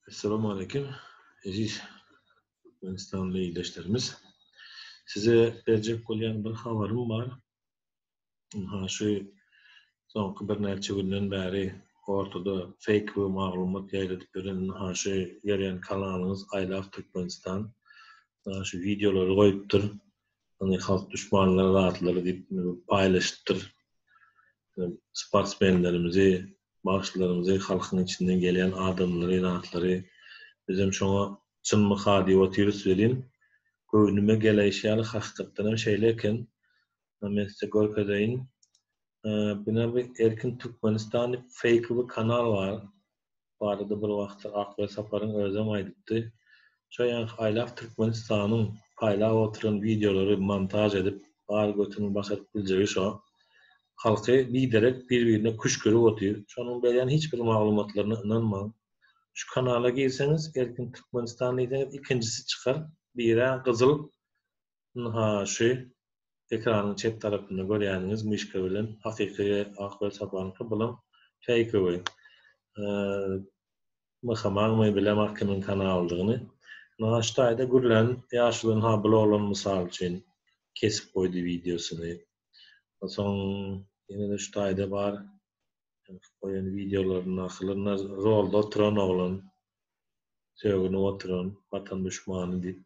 Esselamu Aleyküm. Aziz Türkmenistanlı iyileşlerimiz. Size verecek olan bir haberim var. Şu son bir neçe günden beri ortada fake ve maglumat yayılıp gören şu yarayan kanalınız I Love Türkmenistan. Şu videoları koyuptur. Hani halk düşmanları rahatları deyip paylaştır. Sportsmenlerimizi, bağışçılarımızı, halkın içinden gelen adamları, rahatları bizim şoňa çynmy hadi otyrys welin göwnüme geleýşýär hakykatdan şeýleken men size görkedeýin buna bir Erkin Türkmenistan fake bir kanal var. Barada bir wagtlar Akbel Saparyň özüm aýdypdy. Şoýan I Love Türkmenistanyň paýlap oturan videolary montaj edip bar götüni başaryp biljegi şo. Halky biderek bir-birine kuş görüp otyrýar. Şonuň beýan hiç bir maglumatlaryna inanmaň. Şu kanala girseniz Erkin Türkmenistan diýseniz ikincisi çıkar. Biri kızıl şu ekranın çep tarafında görýäniňiz mişke bilen hakyky Akbel Saparyňky bilen fake we. Mahkamaň bilen mahkemanyň kanalydygyny. Naştaýda gürlen ýaşlyň bloglaryny mysal üçin kesip goýdy videosyny. Soň ýene-de şu taýda bar goýan videolaryny akylyna rolda oturan oglan söýgüni oturan watan düşmany diýip.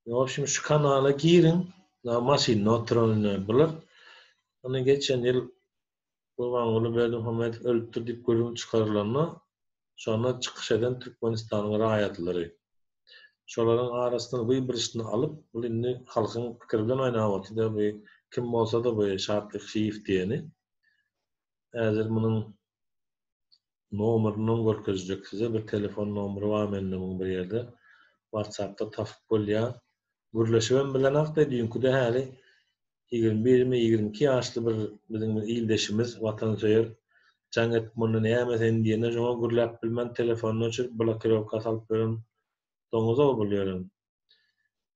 Ýa şu kanala girin, maşyna oturan bular. Onu geçen ýyl Gurbanguly Berdimuhammedow ölüpdir diýip görüp çykarylanyna şonu çykyş eden Türkmenistanyň raýatlary. Şolaryň arasyndan birisini alyp, bu indi halkyň pikiri bilen oýnap otyrdy. Bu kim bolsa da bu şartlyk şiif diýeni. Häzir munyň nomeryny görkezjek size, bir telefon nomery bar mende bir ýerde. WhatsApp'ta tapyp bolýar. Gürleşiben bilen akda dünküde häli 21-22 ýaşly bir bizim ildeşimiz watansöýer jaň etip muny näme sen diýene joňa gürläp bilmän telefonyny açyp blokirovka salyp beren doňuza bolýar.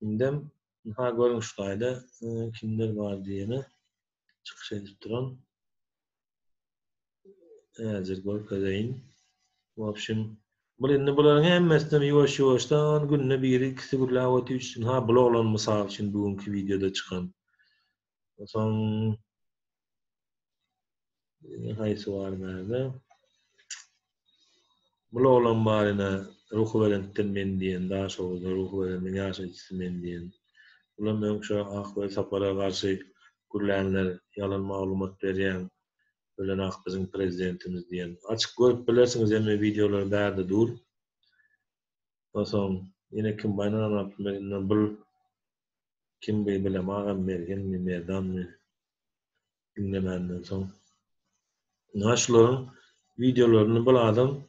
Indem görüň şu taýda kimler bar diýeni çykyş edip duran. Häzir görkedeýin. Wapşym bu indi bularyň hemmesini ýuwaş-ýuwaşdan günne biri ikisi gürläp otyp üçin bloglan mysal üçin bugünkü videoda çykan. Soň haýsy bar berde? Bloglan barina ruhy welentden men diýen, daha şol ruhy welentden ýaşaýjy men diýen. Bular men şu Akbel Saparyga garşy gürlänler, ýalan maglumat berýän ölen bizin prezidentimiz diýen. Açyk görüp bilersiňiz emme videolar bärde dur. Soň ýene kim baýnan apmyna bu kim bilemem agam bergenmi merdanmy dinlemenden soň. Naşlaryň videolaryny bu adam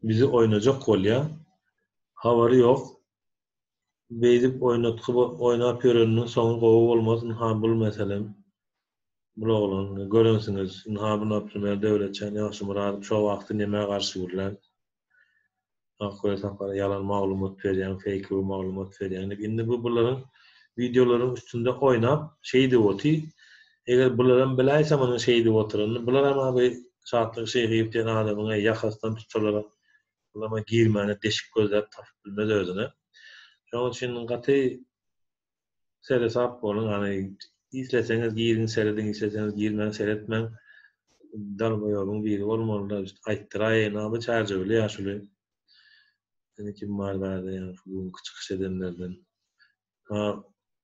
bizi oynajak bolýar. Habary ýok. Beýdip oynap ýöreniň soňy gowy bolmasyn bu meselem. Bloglan görensiňiz, bu napsymer döwletçän ýaşy murad şo wagty näme garşy gürler. Akbel Sapary ýalan maglumat berýän, fake maglumat berýän. Indi bularyň videolaryň üstünde oynap şeýdi boty. Eger bularyň biläýse munyň şeýdi oturany, bular ama bir şartlyk şeý diýip diýen adamyň ýakastan tutsalar, bulama girmäne deşik gözläp tapyp bilmez özüne. Şoň üçin gaty seresap bolun, hani izleseňiz girin, seredin, izleseňiz girmän, seretmän dalbaýogyň biri bolmaly, aýtdyraýyn, ama çärjebli ýaşuly. Kim bar bärde ýa-ni bugünkü çykyş edenlerden.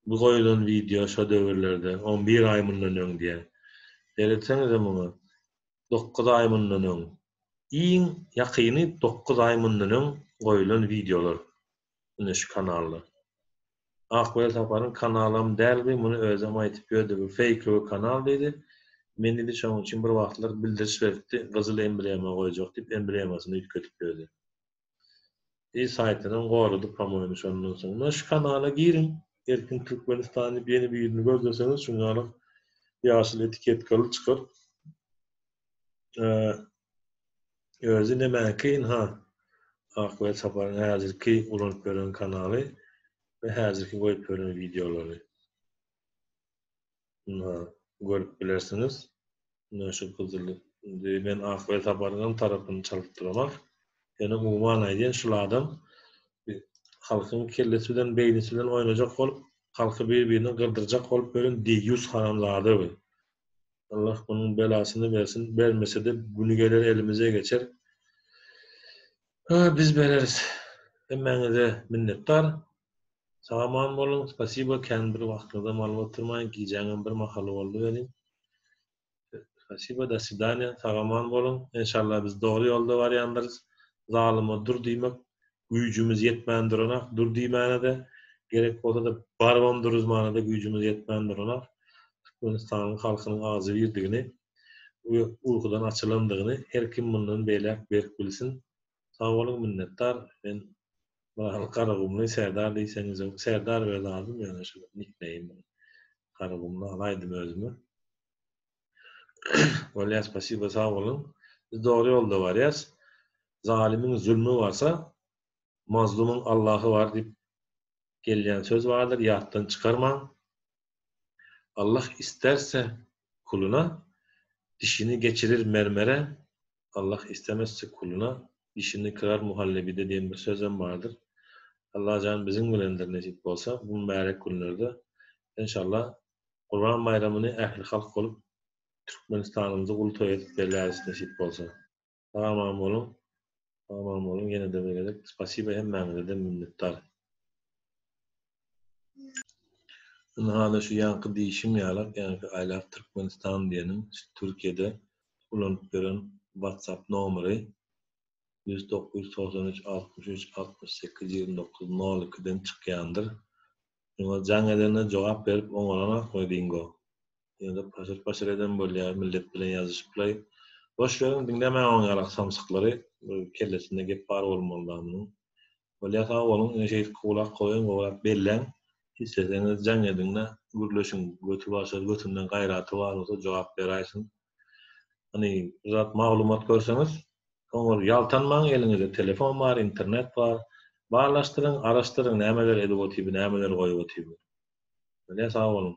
Bu goýulan video şo döwürlerde 11 aý mundan öň diýen. Seretseňiz muňa 9 aý mundan öň. Iň ýakyny 9 aý mundan öň goýulan videolar. Ine şu kanalda. Akbel Saparyň kanalym dälbi, muny özüm aýtyp ýördi. Bu fake kanal diýdi. Men diýdi şoň üçin bir wagtlar bildiriş berdi. Gyzyl emblema goýjak diýip emblemasyny ýetip ýördi. Saytynyň gorudy pamoýny şondan soň. Şu kanala girin. Erkin Türkmenistan diýip ýeni bir ýerni gözleseňiz şuňaly ýaşyl etiketkaly çykar. Özü nämäki Akbel Saparyň häzirki ulanyp beren kanaly ve häzirki goýup beren videolary. Görüp bilersiňiz. Şu gyzyl Ben ahwet habarının tarafını çalıptırmak. Yani umuman aýdyn şol adam halkyň kellesi bilen beýnisi bilen oýnajak bolup, halky bir-birini gırdyrjak bolup beren diýýüs haramlady bu. Allah bunun belasyny bersin. Bermese de günü gelir elimize geçer. Biz bereriz. Emmeňize minnetdar. Sağman bolun. Spasibo kendi bir wagtynda malumat turmaýyn ki, jaňam bir makaly boldy benim. Spasibo, da swidania. Sağman bolun. İnşallah biz dogry ýolda barýandyrys. Zalyma dur diýmek güýjümiz ýetmändir ona. Dur diýmäne de gerek bolsa da barwandyrys manada güýjümiz ýetmändir ona. Türkmenistan'ın halkynyň azy birdigini, uykudan açylandygyny her kim bundan beýlek berip bilsin. Sag bolun, minnetdar. Ben Karagumly Serdar diýseňiz, Serdar berdim ýa-da şu nickname. Karagumly alaýdym özüme. Bolýar, spasibo, sag bolun. Biz dogry ýolda barýas. Zalimiň zulmü varsa, mazlumyň Allahy var diýip gelýän söz bardyr, ýatdan çykarmaň. Allah isterse kuluna dişini geçirir mermere, Allah istemezse kuluna dişini kırar muhallebide diyen bir sözüm vardır. Allah can bizim bilendir nasip olsa bu mübarek günlerde inşallah Kurban Bayramını ehli halk olup Türkmenistan'ımızı ultoy edip belirleriz nasip olsa. Tamam olun, yine de böyle. Spasiba hemmenize de minnettar. Hala şu yankı değişim ýalak, yani I Love Türkmenistan diyenin Türkiye'de kullanıp gören WhatsApp numara 193 63 68 29 02'den çıkýandyr. Şoňa jaň edenine jogap berip oňalana koýdyngo. Ýa-da paşar eden bolýar, millet bilen ýazyşyplay. Boş verin, dinlemeň oňalak samsyklary, kellesinde gep bar bolmalydygyny. Bolýar sag bolun, şeýle kulak koýun, kulak belläň. Hisseseňiz jaň edinle gürleşiň, götü başar, götünden gaýraty bar bolsa jogap beraýsyn. Hani zat maglumat görseňiz, oňa ýaltanmaň, eliňizde telefon bar, internet bar. Barlaşdyryň, araşdyryň, nämeler edip otyp, nämeler goýup otyp. Bolýar, sag bolun.